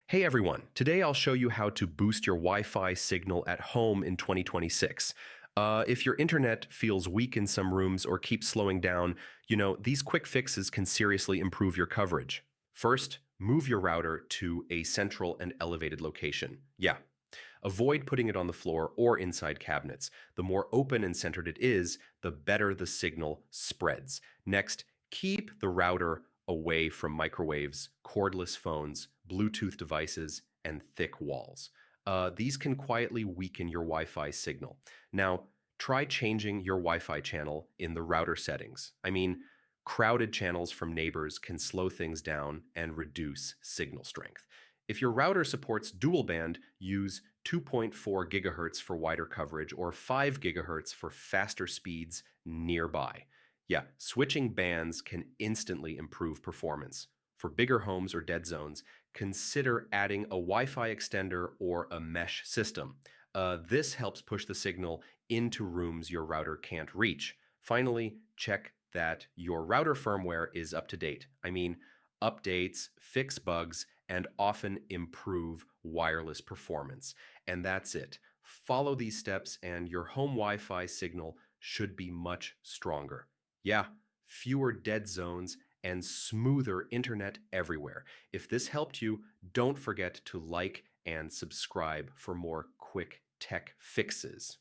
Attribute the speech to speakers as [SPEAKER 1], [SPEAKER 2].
[SPEAKER 1] Hey everyone, today I'll show you how to boost your Wi-Fi signal at home in 2026. If your internet feels weak in some rooms or keeps slowing down, these quick fixes can seriously improve your coverage. First, move your router to a central and elevated location. Yeah, avoid putting it on the floor or inside cabinets. The more open and centered it is, the better the signal spreads. Next, keep the router away from microwaves, cordless phones, Bluetooth devices, and thick walls. These can quietly weaken your Wi Fi signal. Now, try changing your Wi Fi channel in the router settings. Crowded channels from neighbors can slow things down and reduce signal strength. If your router supports dual band, use 2.4 gigahertz for wider coverage or 5 gigahertz for faster speeds nearby. Yeah, switching bands can instantly improve performance. For bigger homes or dead zones, consider adding a Wi Fi extender or a mesh system. This helps push the signal into rooms your router can't reach. Finally, check that your router firmware is up to date. Updates, fix bugs, and often improve wireless performance. And that's it. Follow these steps, and your home Wi Fi signal should be much stronger. Yeah, fewer dead zones and smoother internet everywhere. If this helped you, don't forget to like and subscribe for more quick tech fixes.